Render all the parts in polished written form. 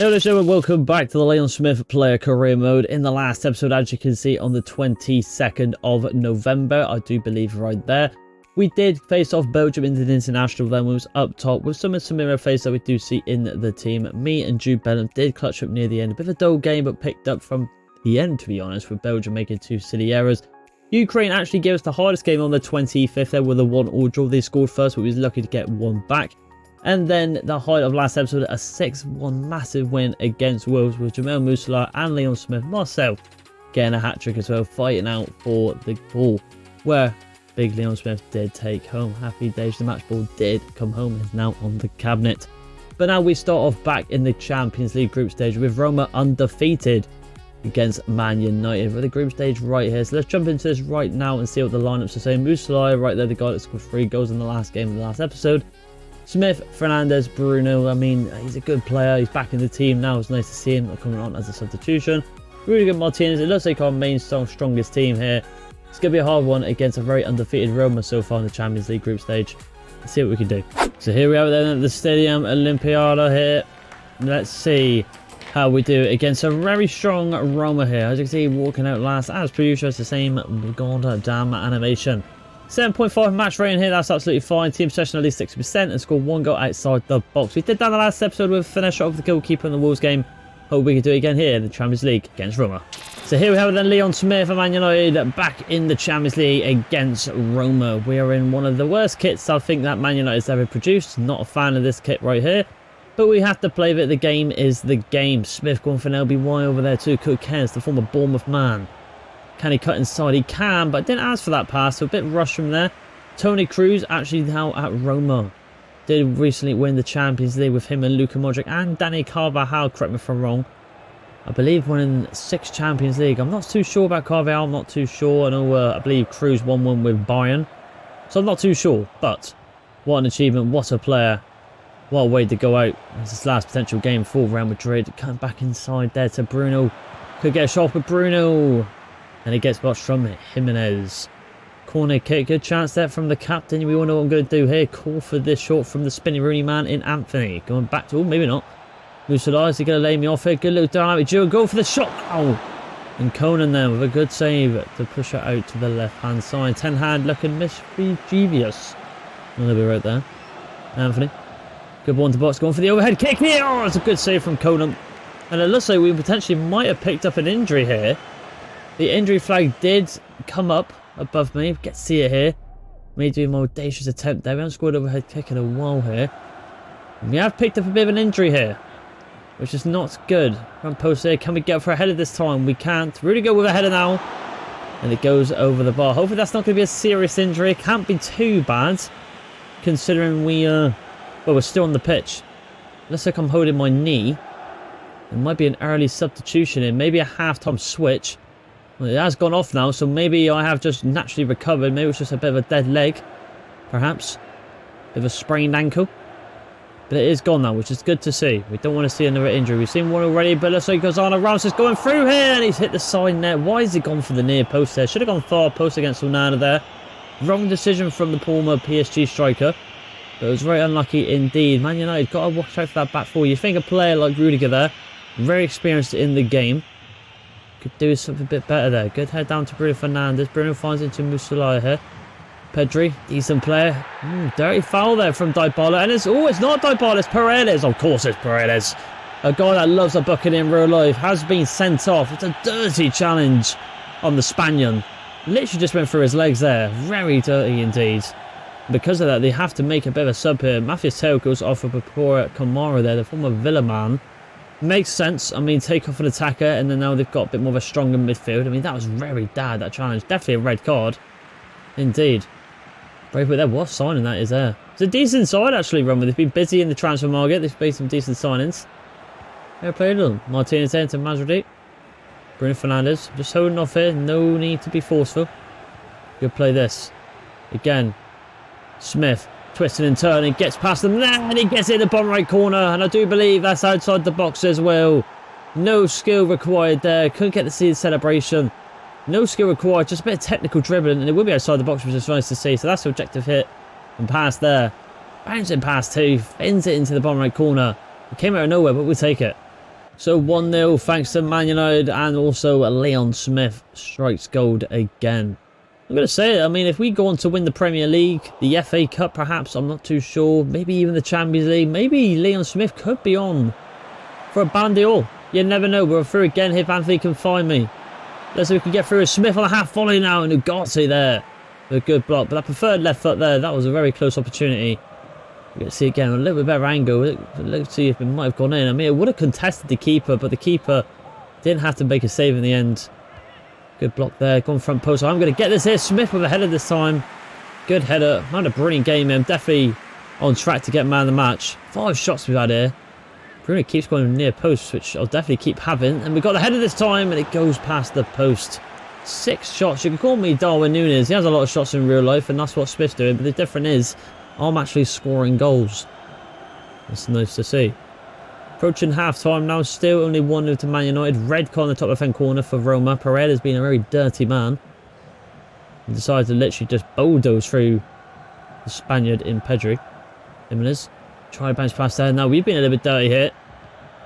Hello show and welcome back to the Leon Smith player career mode. In the last episode, as you can see on the 22nd of November, I do believe right there, we did face off Belgium in the international, then we was up top with some of Samira face that we do see in the team. Me and Jude Bellingham did clutch up near the end, a bit of a dull game but picked up from the end to be honest, with Belgium making two silly errors. Ukraine actually gave us the hardest game on the 25th there with a 1-1 draw. They scored first but we was lucky to get one back. And then the height of last episode, a 6-1 massive win against Wolves with Jamel Musala and Leon Smith, myself, getting a hat-trick as well, fighting out for the ball, where big Leon Smith did take home. Happy days, the match ball did come home, is now on the cabinet. But now we start off back in the Champions League group stage with Roma undefeated against Man United with the group stage right here. So let's jump into this right now and see what the lineups are saying. Musala right there, the guy that scored 3 goals in the last game of the last episode. Smith, Fernandez, Bruno, I mean, he's a good player. He's back in the team now. It's nice to see him coming on as a substitution. Rudiger, Martinez, it looks like our main strongest team here. It's going to be a hard one against a very undefeated Roma so far in the Champions League group stage. Let's see what we can do. So here we are then at the Stadium Olimpiada here. Let's see how we do against a very strong Roma here. As you can see, walking out last, as per usual, it's the same goddamn animation. 7.5 match rating here, that's absolutely fine. Team possession at least 60% and scored 1 goal outside the box. We did that in the last episode with a finish off the goalkeeper in the Wolves game. Hope we can do it again here in the Champions League against Roma. So here we have then Leon Smith and Man United back in the Champions League against Roma. We are in one of the worst kits I think that Man United's ever produced. Not a fan of this kit right here. But we have to play it. The game is the game. Smith going for an LBY over there too. Cook Kens, the former Bournemouth man. Can he cut inside? He can, but didn't ask for that pass, so a bit rushed from there. Tony Cruz actually now at Roma. Did recently win the Champions League with him and Luka Modric and Danny Carvajal, correct me if I'm wrong. I believe winning 6 Champions League. I'm not too sure about Carvajal, I'm not too sure. I know I believe Cruz won one with Bayern. So I'm not too sure, but what an achievement, what a player. What a way to go out. It's his last potential game for Real Madrid. Come back inside there to Bruno. Could get a shot with Bruno. And it gets botched from Jimenez. Corner kick, good chance there from the captain. We all know what I'm going to do here. Call for this shot from the spinny Rooney man in Anthony. Going back to, oh, maybe not. Musala, is he going to lay me off here? Good little dynamic duo. Go for the shot. Oh. And Conan then with a good save to push it out to the left-hand side. 10-hand looking mischievous. A little bit right there. Anthony. Good one to box. Going for the overhead kick here. Oh, it's a good save from Conan. And it looks like we potentially might have picked up an injury here. The injury flag did come up above me. Get to see it here. May do a more audacious attempt there. We haven't scored overhead kick in a while here. We have picked up a bit of an injury here, which is not good. Front post here. Can we get for a header this time? We can't. Really go with a header now. And it goes over the bar. Hopefully that's not going to be a serious injury. It can't be too bad, considering well, we're still on the pitch. Looks like I'm holding my knee. It might be an early substitution in. Maybe a half-time switch. Well, it has gone off now, so maybe I have just naturally recovered. Maybe it's just a bit of a dead leg, perhaps. Bit of a sprained ankle. But it is gone now, which is good to see. We don't want to see another injury. We've seen one already, but looks like Gonzalo Ramos is going through here, and he's hit the side net. Why has he gone for the near post there? Should have gone far post against Onana there. Wrong decision from the former PSG striker. But it was very unlucky indeed. Man United got to watch out for that back four. You think a player like Rudiger there, very experienced in the game, could do something a bit better there. Good head down to Bruno Fernandez. Bruno finds into Musala here. Pedri, decent player. Dirty foul there from Dybala. And it's not Dybala, it's Paredes. Of course it's Paredes. A guy that loves a bucket in real life has been sent off. It's a dirty challenge on the Spaniard. Literally just went through his legs there. Very dirty indeed. Because of that, they have to make a bit of a sub here. Matthias Teo goes off of Pepora Kamara there, the former Villa man. Makes sense. I mean, take off an attacker, and then now they've got a bit more of a stronger midfield. I mean, that was very bad, that challenge. Definitely a red card. Indeed. Brave, but there was signing that is there. It's a decent side, actually, Roma. They've been busy in the transfer market. They've made some decent signings. Fair play to them. Martinez there into Mazraoui. Bruno Fernandez. Just holding off here. No need to be forceful. Good play this. Again. Smith. Twisting and turning, gets past them there, and he gets it in the bottom right corner, and I do believe that's outside the box as well. No skill required there, couldn't get to see the celebration. No skill required, just a bit of technical dribbling, and it will be outside the box, which is nice to see. So that's the objective hit and pass there. Bouncing pass too, fins it into the bottom right corner. It came out of nowhere, but we'll take it. So 1-0 thanks to Man United, and also Leon Smith strikes gold again. I'm going to say it, I mean, if we go on to win the Premier League, the FA Cup perhaps, I'm not too sure, maybe even the Champions League, maybe Leon Smith could be on for a Ballon d'Or. You never know. We're through again if Anthony can find me. Let's see if we can get through. Smith on a half volley now, and Ugarte there. A good block, but I preferred left foot there. That was a very close opportunity. We're going to see again a little bit better angle. Let's see if it might have gone in. I mean, it would have contested the keeper, but the keeper didn't have to make a save in the end. Good block there. Gone front post. I'm going to get this here. Smith with a header this time. Good header. Had a brilliant game here. I'm definitely on track to get man of the match. 5 shots we've had here. Bruno keeps going near post, which I'll definitely keep having. And we got the header this time, and it goes past the post. 6 shots. You can call me Darwin Núñez. He has a lot of shots in real life, and that's what Smith's doing. But the difference is, I'm actually scoring goals. That's nice to see. Approaching half-time now. Still only 1-0 to Man United. Red card on the top left-hand corner for Roma. Pereira's been a very dirty man. He decided to literally just bulldoze through the Spaniard in Pedri. Jimenez. Try to bounce past there. Now we've been a little bit dirty here.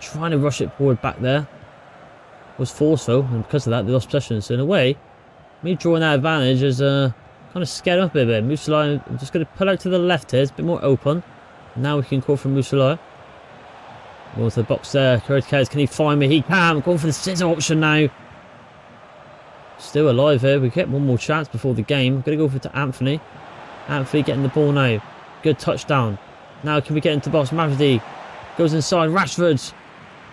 Trying to rush it forward back there. Was forceful, and because of that they lost possession. So in a way, me drawing that advantage is kind of scared up a bit. Mussolai, I'm just going to pull out to the left here. It's a bit more open. Now we can call from Mussolai. Going to the box there. Cortez, can he find me? He can. Going for the scissor option now. Still alive here. We get one more chance before the game. Going to go for it to Anthony. Anthony getting the ball now. Good touchdown. Now can we get into the box? Mavidi goes inside. Rashford.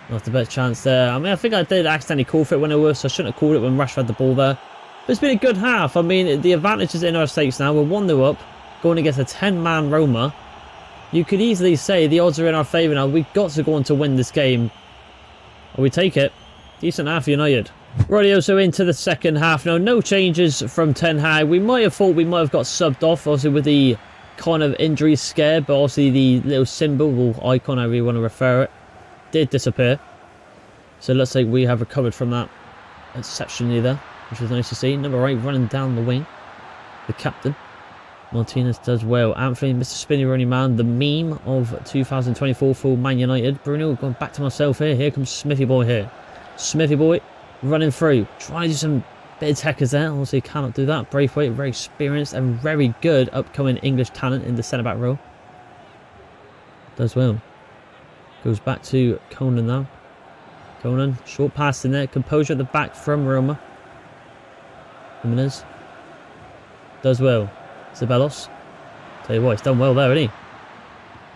Not the best chance there. I mean, I think I did accidentally call for it when it was, so I shouldn't have called it when Rashford had the ball there. But it's been a good half. I mean, the advantage is in our stakes now. We're 1-0 up, going against a 10-man Roma. You could easily say the odds are in our favour now. We've got to go on to win this game. We take it. Decent half for United. Rightio, so into the second half now. No changes from Ten Hag. We might have thought we might have got subbed off, obviously, with the kind of injury scare, but obviously the little symbol or icon, I really want to refer it, did disappear. So looks like we have recovered from that exceptionally there, which is nice to see. Number 8 running down the wing. The captain. Martinez does well. Anthony, Mr. Spinny Running Man, the meme of 2024 for Man United. Bruno, going back to myself here. Here comes Smithy Boy here. Smithy Boy running through. Trying to do some bit of techers there. Obviously cannot do that. Braithwaite, very experienced and very good upcoming English talent in the centre-back role. Does well. Goes back to Conan now. Conan, short pass in there. Composure at the back from Roma. Jimenez. Does well. Ceballos. Tell you what, he's done well there, isn't he?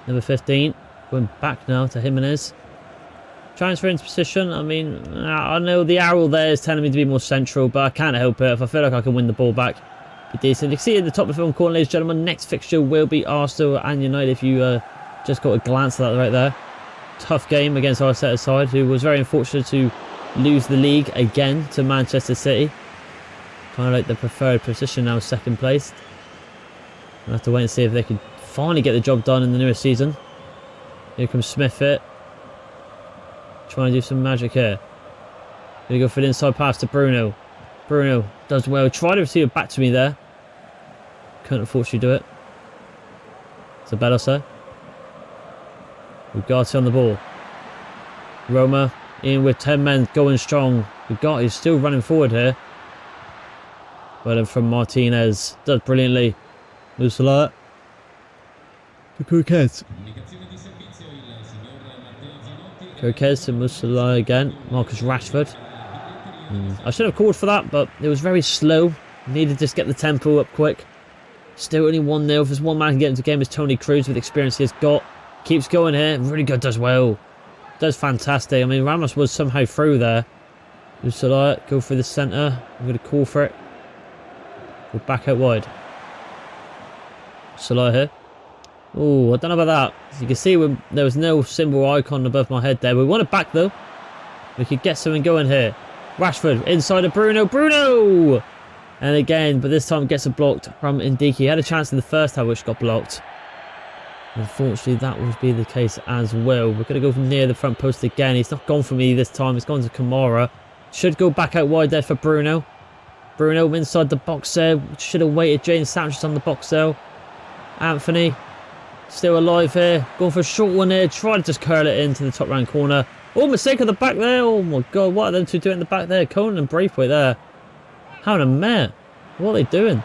Number 15. Going back now to Jimenez. Transfer into position. I mean, I know the arrow there is telling me to be more central, but I can't help it. If I feel like I can win the ball back, be decent. You can see in the top of the film corner, ladies and gentlemen, next fixture will be Arsenal and United. If you just got a glance at that right there. Tough game against our set side, who was very unfortunate to lose the league again to Manchester City. Kind of like the preferred position now, second place. We'll have to wait and see if they can finally get the job done in the newest season. Here comes Smith it. Trying to do some magic here. Gonna go for the inside pass to Bruno. Bruno does well. Tried to receive it back to me there. Couldn't unfortunately do it. Ceballos there. Ugarte on the ball. Roma in with 10 men going strong. Ugarte is still running forward here. Well then from Martinez. Does brilliantly. Mussolai. To Cortez. Cortez to Mussolai again. Marcus Rashford. I should have called for that, but it was very slow. Needed to just get the tempo up quick. Still only 1-0. If there's one man who can get into the game, is Tony Cruz with experience he has got. Keeps going here. Really good. Does well. Does fantastic. I mean, Ramos was somehow through there. Mussolai go through the centre. I'm going to call for it. Go back out wide. Salah here. Oh, I don't know about that. As you can see, there was no symbol icon above my head there. We want it back though. We could get something going here. Rashford inside of Bruno. Bruno! And again, but this time gets it blocked from Ndiki. He had a chance in the first half which got blocked. Unfortunately, that would be the case as well. We're going to go near the front post again. He's not gone for me this time. He's gone to Kamara. Should go back out wide there for Bruno. Bruno inside the box there. Should have waited. Jane Sanchez on the box there. Anthony still alive here. Going for a short one here. Try to just curl it into the top round corner. Oh, mistake at the back there. Oh my god, what are them two doing in the back there? Conan and Braithwaite there. Having a mare. What are they doing?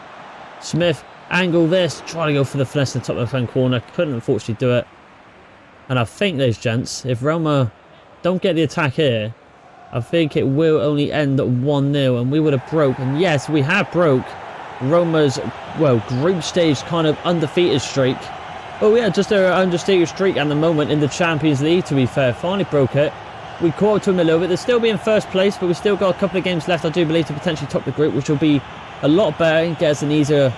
Smith, angle this. Try to go for the finesse in the top left hand corner. Couldn't unfortunately do it. And I think, ladies and gents, if Roma don't get the attack here, I think it will only end at 1-0. And we would have broke. And yes, we have broke Roma's, well, group stage kind of undefeated streak. Oh yeah, just an undefeated streak at the moment in the Champions League, to be fair. Finally broke it. We caught up to them a little bit. They'll still be in first place, but we've still got a couple of games left, I do believe, to potentially top the group, which will be a lot better and get us an easier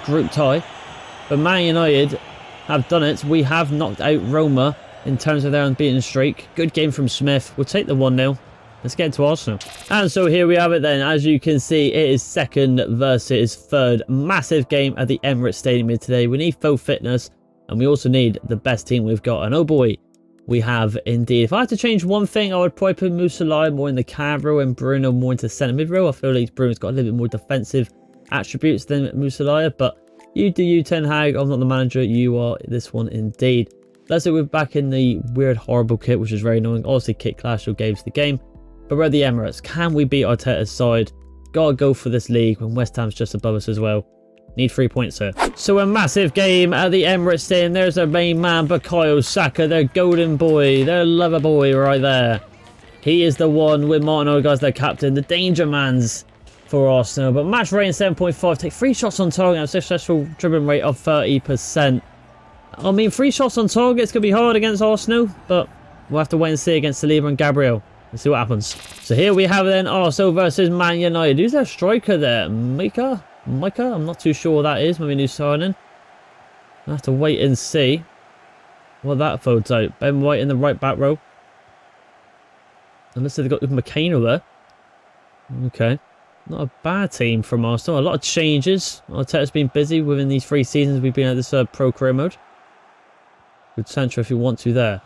group tie. But Man United have done it. We have knocked out Roma in terms of their unbeaten streak. Good game from Smith. We'll take the 1-0. Let's get into Arsenal. And so here we have it then. As you can see, it is second versus third. Massive game at the Emirates Stadium here today. We need full fitness, and we also need the best team we've got. And oh boy, we have indeed. If I had to change one thing, I would probably put Musalai more in the cab row and Bruno more into centre mid row. I feel like Bruno's got a little bit more defensive attributes than Musalai, but you do you, Ten Hag. I'm not the manager. You are this one indeed. Let's say we're back in the weird, horrible kit, which is very annoying. Obviously, kit clash or gave us the game. But we're at the Emirates. Can we beat Arteta's side? Gotta go for this league when West Ham's just above us as well. Need 3 points here. So a massive game at the Emirates Stadium. There's their main man, Bukayo Saka, their golden boy, their lover boy right there. He is the one with Martin Odegaard, their captain, the danger mans for Arsenal. But match rating 7.5. Take 3 shots on target. A successful dribbling rate of 30%. I mean, 3 shots on target is going to be hard against Arsenal, but we'll have to wait and see against Saliba and Gabriel. Let's see what happens. So here we have then Arsenal versus Man United. Who's their striker there? Micah? I'm not too sure what that is. Maybe a new signing. I'll have to wait and see what that folds out. Ben White in the right back row. Unless they've got McCain there. Okay. Not a bad team from Arsenal. A lot of changes. Arteta's been busy within these 3 seasons we've been at this pro career mode. Good centre if you want to there.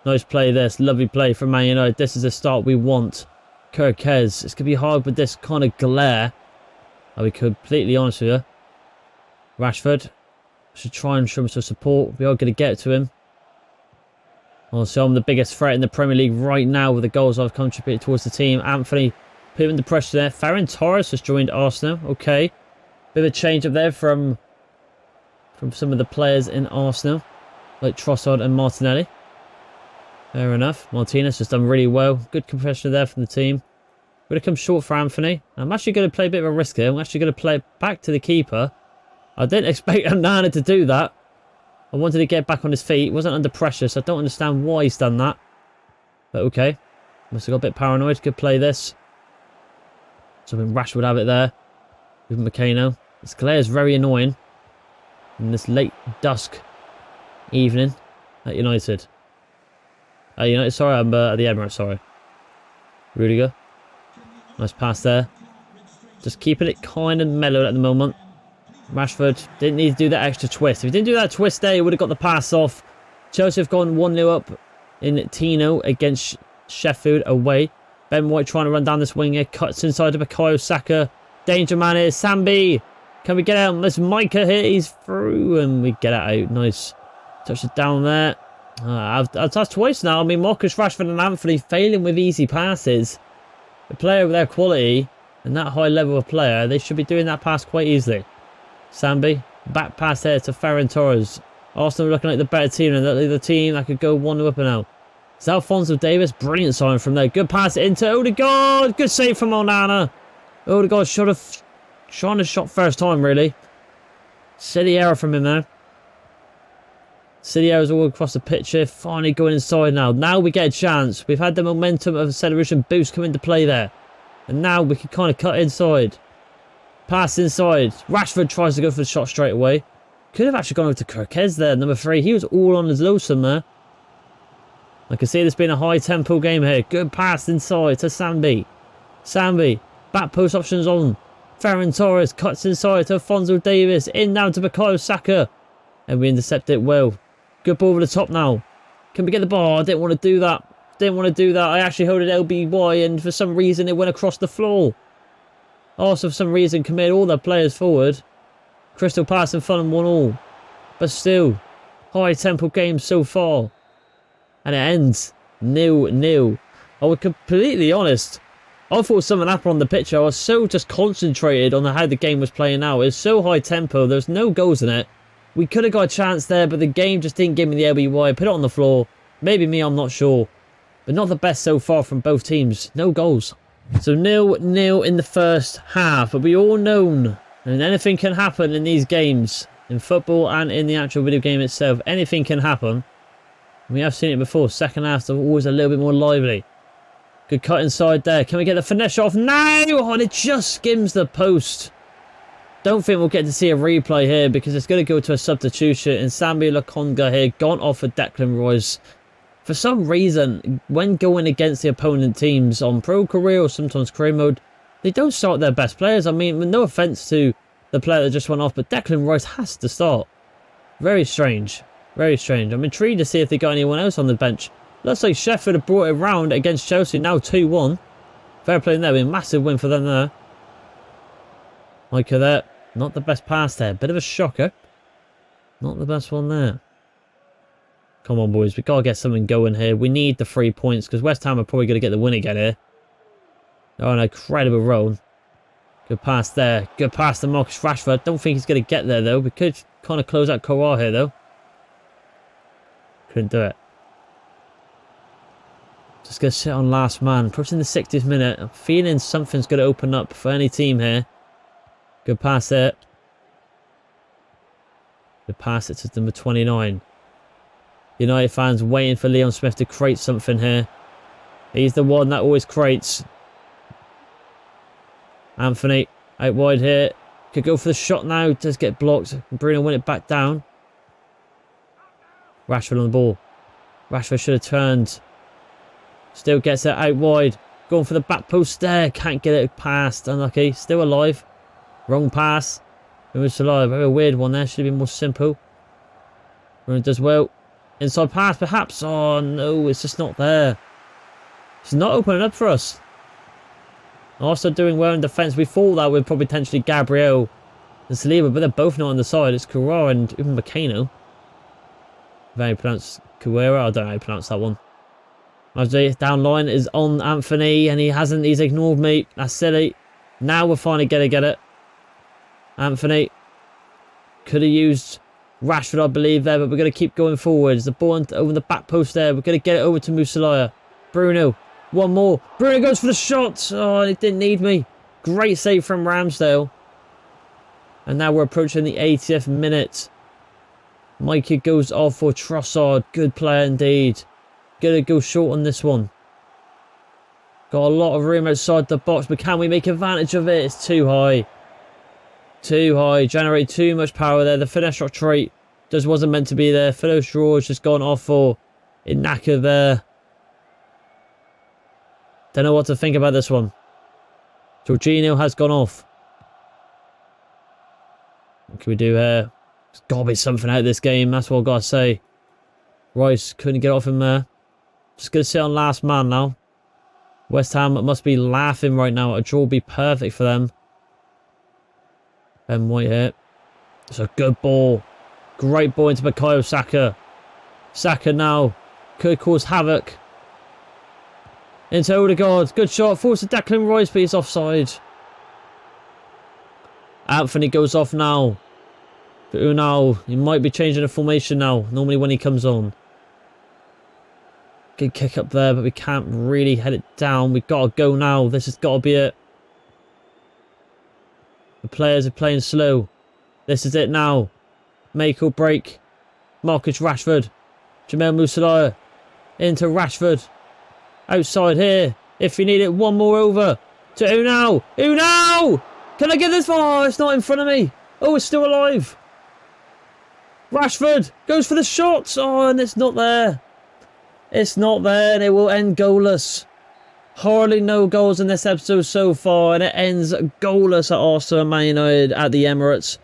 Nice play this. Lovely play from Man United. This is the start we want. Kirkez. It's going to be hard with this kind of glare. I'll be completely honest with you. Rashford. Should try and show him some support. We are going to get to him. Also, I'm the biggest threat in the Premier League right now with the goals I've contributed towards the team. Anthony put him under pressure there. Ferran Torres has joined Arsenal. Okay. Bit of a change up there from some of the players in Arsenal. Like Trossard and Martinelli. Fair enough. Martinez has done really well. Good compression there from the team. We're going to come short for Anthony. I'm actually going to play a bit of a risk here. I'm actually going to play it back to the keeper. I didn't expect Onana to do that. I wanted to get back on his feet. He wasn't under pressure, so I don't understand why he's done that. But okay. Must have got a bit paranoid. Good play this. Something Rashford would have it there. With McCain. This glare is very annoying. In this late dusk evening at United. United, sorry, I'm at the Emirates, sorry. Rudiger. Nice pass there. Just keeping it kind of mellowed at the moment. Rashford didn't need to do that extra twist. If he didn't do that twist there, he would have got the pass off. Chelsea have gone 1-0 up in Tino against Sheffield away. Ben White trying to run down this wing here. Cuts inside to Bukayo Saka. Danger man here. Sambi. Can we get out? This Micah here. He's through and we get it out. Nice. Touch it down there. I've touched twice now. I mean, Marcus Rashford and Anthony failing with easy passes. A player with their quality and that high level of player, they should be doing that pass quite easily. Sambi, back pass there to Ferran Torres. Arsenal looking like the better team and the team that could go 1-0 up and out. It's Alphonso Davies, brilliant sign from there. Good pass into Odegaard. Good save from Onana. Odegaard should have shot a shot first time, really. Silly error from him there. Silly errors all across the pitch here. Finally going inside now. Now we get a chance. We've had the momentum of acceleration boost come into play there. And now we can kind of cut inside. Pass inside. Rashford tries to go for the shot straight away. Could have actually gone over to Kirkez there, number 3. He was all on his lonesome there. I can see this being a high tempo game here. Good pass inside to Sambi. Sambi. Back post options on. Ferran Torres cuts inside to Alphonso Davies. In now to Bukayo Saka. And we intercept it well. Good ball over the top now. Can we get the ball? I didn't want to do that. I actually held it LBY and for some reason it went across the floor. Also for some reason committed all their players forward. Crystal Palace and Fulham 1-1. But still, high tempo game so far. And it ends 0-0. I was completely honest. I thought something happened on the pitch. I was so just concentrated on how the game was playing out. It was so high tempo. There's no goals in it. We could have got a chance there, but the game just didn't give me the LBY. Put it on the floor. Maybe me, I'm not sure. But not the best so far from both teams. No goals. So 0-0 in the first half. But we all known, and anything can happen in these games. In football and in the actual video game itself. Anything can happen. We have seen it before. Second half, they're always a little bit more lively. Good cut inside there. Can we get the finesse off? No! Oh, and it just skims the post. Don't think we'll get to see a replay here because it's going to go to a substitution. And Sambi Lakonga here gone off for Declan Rice. For some reason, when going against the opponent teams on Pro Career or sometimes Career Mode, they don't start their best players. I mean, no offence to the player that just went off, but Declan Rice has to start. Very strange. Very strange. I'm intrigued to see if they got anyone else on the bench. Looks like Sheffield have brought it round against Chelsea. Now 2-1. Fair play there. A massive win for them there. Micah there. Not the best pass there. Bit of a shocker. Not the best one there. Come on, boys. We've got to get something going here. We need the 3 points because West Ham are probably going to get the win again here. Oh, an incredible run. Good pass there. Good pass to Marcus Rashford. Don't think he's going to get there, though. We could kind of close out Korar here, though. Couldn't do it. Just going to sit on last man. Approaching the 60th minute. I'm feeling something's going to open up for any team here. Good pass there. Good pass it to number 29. United fans waiting for Leon Smith to create something here. He's the one that always creates. Anthony out wide here. Could go for the shot now. Does get blocked. Bruno win it back down. Rashford on the ball. Rashford should have turned. Still gets it out wide. Going for the back post there. Can't get it past. Unlucky. Still alive. Wrong pass. It was alive. Very weird one there. Should have been more simple. Bruno does well. Inside pass perhaps. Oh no. It's just not there. It's not opening up for us. Also doing well in defence. We thought that with probably potentially Gabriel and Saliba. But they're both not on the side. It's Korar and even Makano. Very pronounced Kuera. I don't know how to pronounce that one. Majdi down line is on Anthony and he hasn't. He's ignored me. That's silly. Now we're finally going to get it. Anthony could have used Rashford, I believe, there, but we're going to keep going forwards. The ball over the back post there. We're going to get it over to Musiala. Bruno. One more. Bruno goes for the shot. Oh, it didn't need me. Great save from Ramsdale. And now we're approaching the 80th minute. Mikey goes off for Trossard. Good player indeed. Gonna go short on this one. Got a lot of room outside the box, but can we make advantage of it? It's too high. Too high. Generate too much power there. The finesse shot trait just wasn't meant to be there. Philo Shaw's just gone off for Inaka there. Don't know what to think about this one. Jorginho has gone off. What can we do here? There's got to be something out of this game. That's what I've got to say. Rice couldn't get off him there. Just going to sit on last man now. West Ham must be laughing right now. A draw would be perfect for them. Ben White here. It's a good ball. Great ball into Bukayo Saka. Saka now could cause havoc. Into Odegaard. Good shot. Force to Declan Rice, but he's offside. Anthony goes off now. But Unal, he might be changing the formation now. Normally when he comes on. Good kick up there, but we can't really head it down. We've got to go now. This has got to be it. The players are playing slow. This is it now. Make or break. Marcus Rashford. Jamel Musiala. Into Rashford. Outside here. If you need it, one more over. To Unal. Unal! Can I get this one? Oh, it's not in front of me. Oh, it's still alive. Rashford goes for the shot. Oh, and it's not there. It's not there, and it will end goalless. Hardly no goals in this episode so far, and it ends goalless at Arsenal and Man United at the Emirates.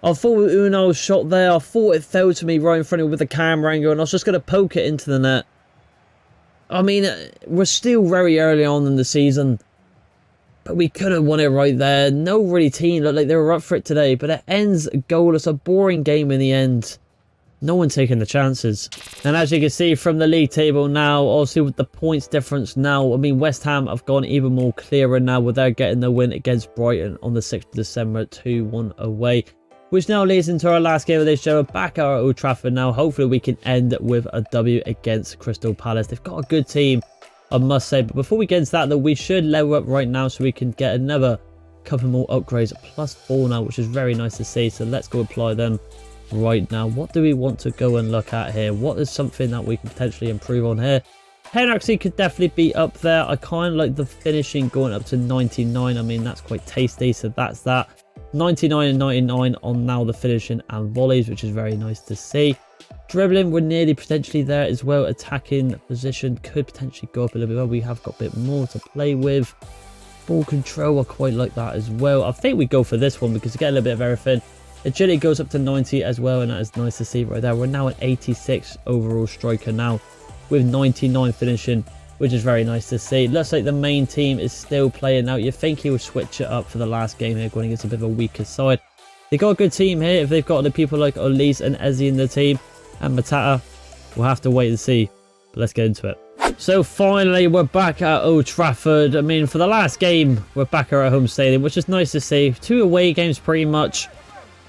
I thought with Unal's shot there, I thought it fell to me right in front of me with the camera angle, and I was just going to poke it into the net. I mean, we're still very early on in the season, but we could have won it right there. No really team looked like they were up for it today, but it ends goalless. A boring game in the end. No one taking the chances. And as you can see from the league table now, obviously with the points difference now, I mean, West Ham have gone even more clearer now without getting the win against Brighton on the 6th of December, 2-1 away. Which now leads into our last game of this show, back at Old Trafford now. Hopefully we can end with a W against Crystal Palace. They've got a good team, I must say. But before we get into that though, we should level up right now so we can get another couple more upgrades. +4 now, which is very nice to see. So let's go apply them right now. What do we want to go and look at here? What is something that we can potentially improve on here? Head actually could definitely be up there. I kind of like the finishing going up to 99. I mean, that's quite tasty. So that's that. 99 and 99 on now the finishing and volleys, which is very nice to see. Dribbling, we're nearly potentially there as well. Attacking position could potentially go up a little bit. Well, we have got a bit more to play with. Ball control, I quite like that as well. I think we go for this one because you get a little bit of everything. Agility goes up to 90 as well, and that is nice to see right there. We're now an 86 overall striker now with 99 finishing, which is very nice to see. Looks like the main team is still playing out. You think he would switch it up for the last game here, going against a bit of a weaker side. They've got a good team here. If they've got the people like Artlist and Eze in the team, and Matata, we'll have to wait and see. But let's get into it. So finally, we're back at Old Trafford. I mean, for the last game, we're back at our home stadium, which is nice to see. 2 away games pretty much.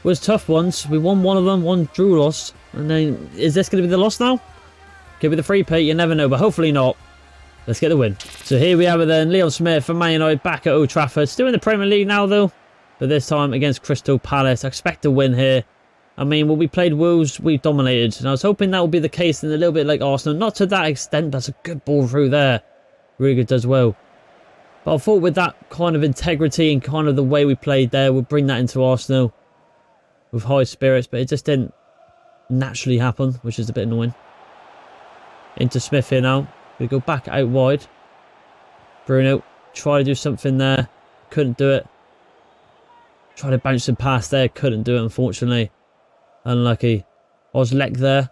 Was tough ones. We won one of them, one drew loss. And then, is this going to be the loss now? Could be the free pay, you never know, but hopefully not. Let's get the win. So here we have it then, Leon Smith for Man United back at Old Trafford. Still in the Premier League now though, but this time against Crystal Palace. I expect a win here. I mean, when we played Wolves, we dominated. And I was hoping that would be the case in a little bit like Arsenal. Not to that extent, that's a good ball through there. Rudiger does well. But I thought with that kind of integrity and kind of the way we played there, we'd bring that into Arsenal with high spirits, but it just didn't naturally happen, which is a bit annoying. Into Smith here now. We go back out wide. Bruno, try to do something there. Couldn't do it. Try to bounce him past there. Couldn't do it, unfortunately. Unlucky. Ozlek there.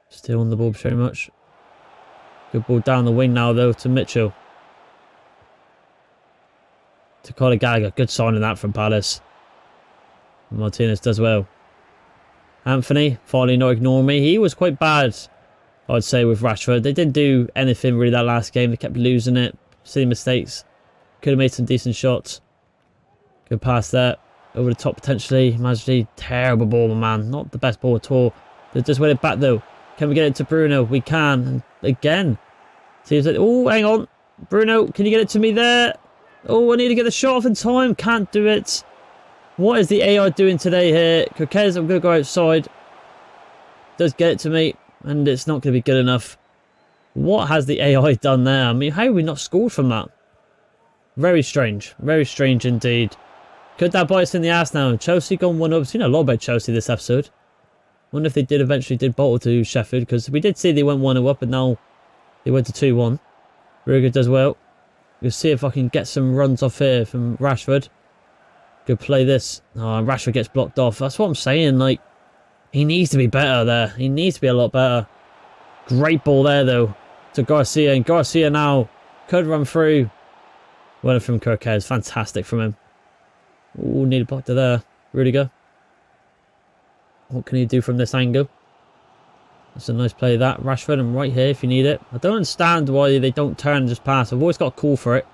Still on the ball pretty much. Good ball down the wing now, though, to Mitchell. To Conor Gallagher. Good signing that from Palace. Martinez does well. Anthony, finally not ignoring me. He was quite bad, I'd say, with Rashford. They didn't do anything really that last game. They kept losing it. Silly mistakes. Could have made some decent shots. Good pass there. Over the top potentially. Majdi, terrible ball, my man. Not the best ball at all. They just win it back though. Can we get it to Bruno? We can. And again. Seems like, oh, hang on. Bruno, can you get it to me there? Oh, I need to get the shot off in time. Can't do it. What is the AI doing today here? Coquez, I'm going to go outside. Does get it to me. And it's not going to be good enough. What has the AI done there? I mean, how have we not scored from that? Very strange. Very strange indeed. Could that bite us in the ass now? Chelsea gone 1-up. I've seen a lot about Chelsea this episode. Wonder if they did bottle to Sheffield. Because we did see they went 1-up. And now they went to 2-1. Rudiger does well. We'll see if I can get some runs off here from Rashford. Good play this. Oh, Rashford gets blocked off. That's what I'm saying. Like, he needs to be better there. He needs to be a lot better. Great ball there, though, to Garcia. And Garcia now could run through. Well from Kirkez. Fantastic from him. Ooh, need a block to there. Rudiger. What can he do from this angle? That's a nice play, that. Rashford, and right here if you need it. I don't understand why they don't turn and just pass. I've always got a call for it.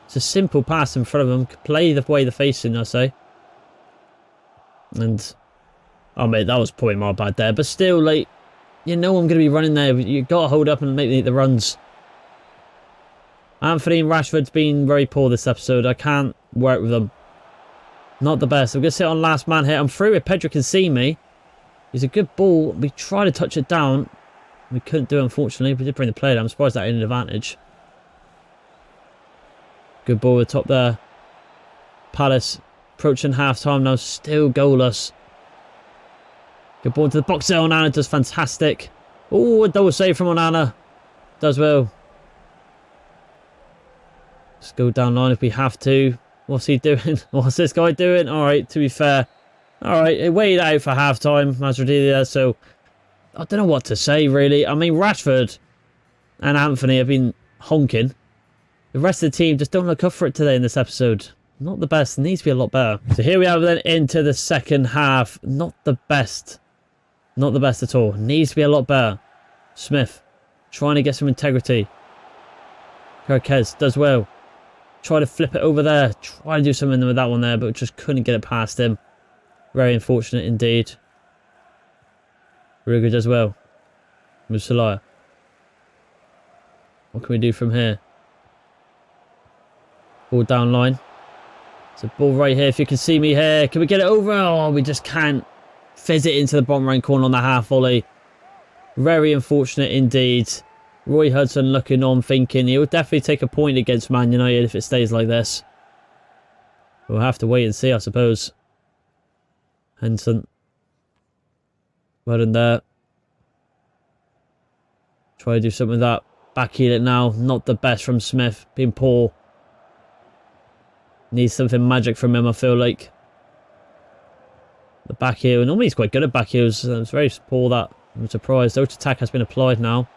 It's a simple pass in front of them. Play the way they're facing, I say. And, oh mate, that was probably my bad there. But still, like, you know I'm going to be running there. You've got to hold up and make the runs. Anthony and Rashford's been very poor this episode. I can't work with them. Not the best. I'm going to sit on last man here. I'm through if Pedro can see me. He's a good ball. We tried to touch it down. We couldn't do it, unfortunately. We did bring the play down. I'm surprised that ain't an advantage. Good ball at the top there. Palace approaching half-time now. Still goalless. Good ball to the box there. Onana does fantastic. Oh, a double save from Onana. Does well. Let's go down line if we have to. What's he doing? What's this guy doing? Alright, to be fair. Alright, he waited out for half-time. Masrodini, so I don't know what to say, really. I mean, Rashford and Anthony have been honking. The rest of the team just don't look up for it today in this episode. Not the best. It needs to be a lot better. So here we have then into the second half. Not the best. Not the best at all. Needs to be a lot better. Smith trying to get some integrity. Kirkez does well. Try to flip it over there. Try to do something with that one there, but just couldn't get it past him. Very unfortunate indeed. Ruger does well. Musalaya. What can we do from here? Ball down line. It's a ball right here. If you can see me here. Can we get it over? Oh, we just can't fizz it into the bottom right corner on the half volley. Very unfortunate indeed. Roy Hudson looking on, thinking he'll definitely take a point against Man United if it stays like this. We'll have to wait and see, I suppose. Henson. Well done there. Try to do something with that. Backheel it now. Not the best from Smith. Being poor. Needs something magic from him, I feel like. The back heel. Normally he's quite good at back heels. It's very poor that. I'm surprised. Out attack has been applied now.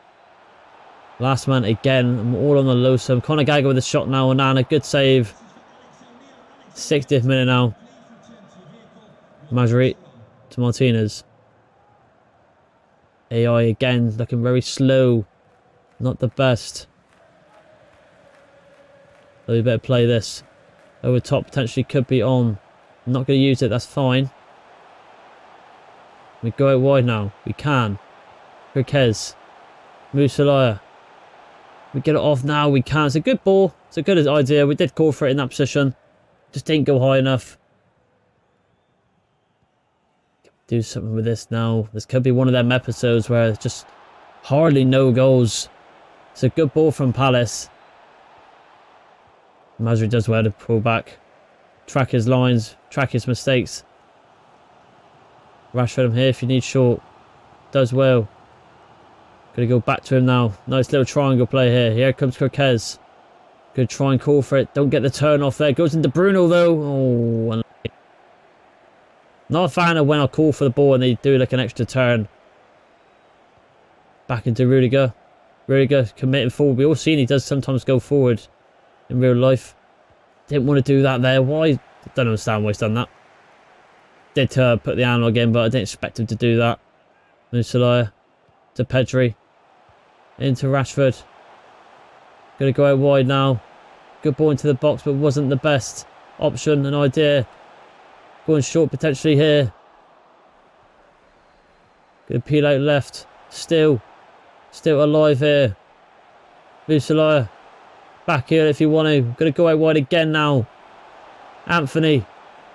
Last man again. I'm all on the low sum. Conor Gallagher with a shot now. Onana. Good save. 60th minute now. Majri to Martinez. AI again. Looking very slow. Not the best. So we better play this. Over top potentially could be on. I'm not going to use it. That's fine. We go out wide now. We can. Kirkez. Musalaya. We get it off now. We can. It's a good ball. It's a good idea. We did call for it in that position. Just didn't go high enough. Do something with this now. This could be one of them episodes where it's just hardly no goals. It's a good ball from Palace. Masri does well to pull back. Track his lines. Track his mistakes. Rashford him here if you need short. Does well. Gonna go back to him now. Nice little triangle play here. Here comes Kirkez. Good try and call for it. Don't get the turn off there. Goes into Bruno though. Oh, not a fan of when I call for the ball and they do like an extra turn. Back into Rudiger. Rudiger committing forward. We all seen he does sometimes go forward in real life. Didn't want to do that there. Why? Don't understand why he's done that. Did put the animal again, but I didn't expect him to do that. Musalaya to Pedri. Into Rashford. Gonna go out wide now. Good ball into the box, but wasn't the best option, an idea. Going short potentially here. Gonna peel out left. Still alive here. Musalaya. Back here if you want to. Gonna go out wide again now. Anthony.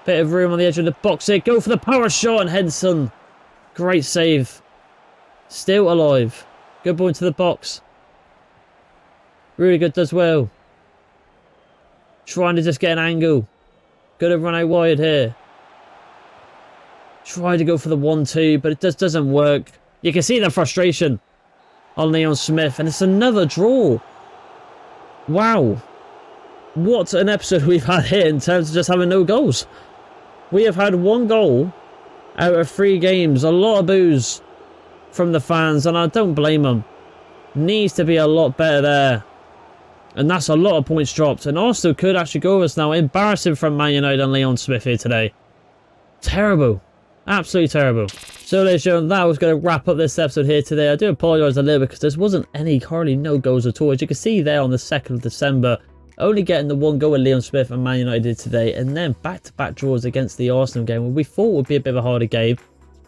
Bit of room on the edge of the box here. Go for the power shot and Henson. Great save. Still alive. Good ball into the box. Rudiger does well. Trying to just get an angle. Gonna run out wide here. Try to go for the 1-2, but it just doesn't work. You can see the frustration on Leon Smith, and it's another draw. Wow. What an episode we've had here in terms of just having no goals. We have had 1 goal out of 3 games. A lot of boos from the fans, and I don't blame them. Needs to be a lot better there. And that's a lot of points dropped. And Arsenal could actually go with us now. Embarrassing from Man United and Leon Smith here today. Terrible. Absolutely terrible. So ladies and gentlemen, that was going to wrap up this episode here today. I do apologise a little bit because there wasn't hardly no goals at all. As you can see there on the 2nd of December, only getting the 1 goal with Leon Smith and Man United did today. And then back-to-back draws against the Arsenal game, where we thought would be a bit of a harder game.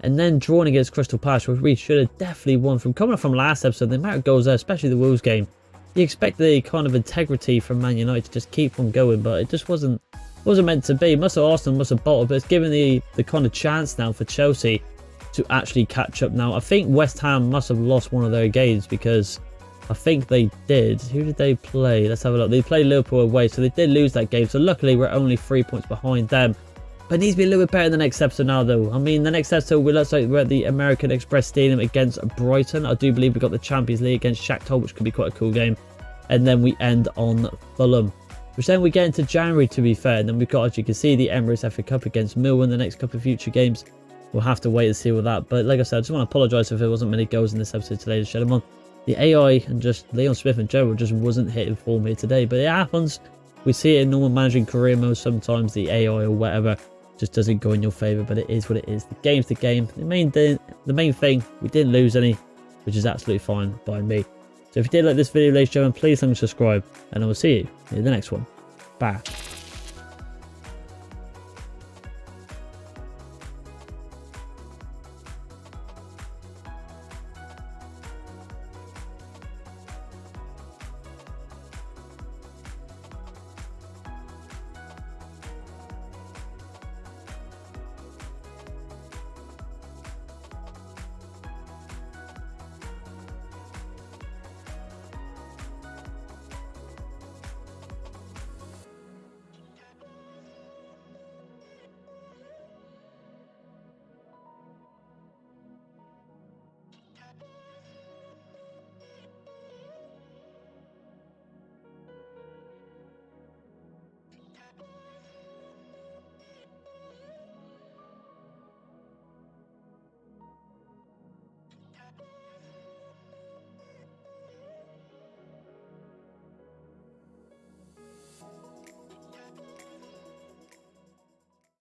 And then drawing against Crystal Palace, which we should have definitely won. From coming from last episode, the amount of goals there, especially the Wolves game, you expect the kind of integrity from Man United to just keep on going, but it just wasn't meant to be. Arsenal must have bottled, but it's given the kind of chance now for Chelsea to actually catch up now. I think West Ham must have lost one of their games because I think they did. Who did they play? Let's have a look. They played Liverpool away, so they did lose that game. So luckily we're only 3 points behind them. But it needs to be a little bit better in the next episode now, though. I mean, the next episode, looks like we're at the American Express Stadium against Brighton. I do believe we got the Champions League against Shakhtar, which could be quite a cool game. And then we end on Fulham, which then we get into January, to be fair. And then we've got, as you can see, the Emirates FA Cup against Millwall in the next couple of future games. We'll have to wait and see with that. But like I said, I just want to apologise if there wasn't many goals in this episode today to shed them on. The AI and just Leon Smith in general just wasn't hitting form here today. But it happens. We see it in normal managing career mode. Sometimes the AI or whatever just doesn't go in your favor, but it is what it is. The game's the game. The main thing, we didn't lose any, which is absolutely fine by me. So if you did like this video, ladies and gentlemen, please like and subscribe, and I will see you in the next one. Bye.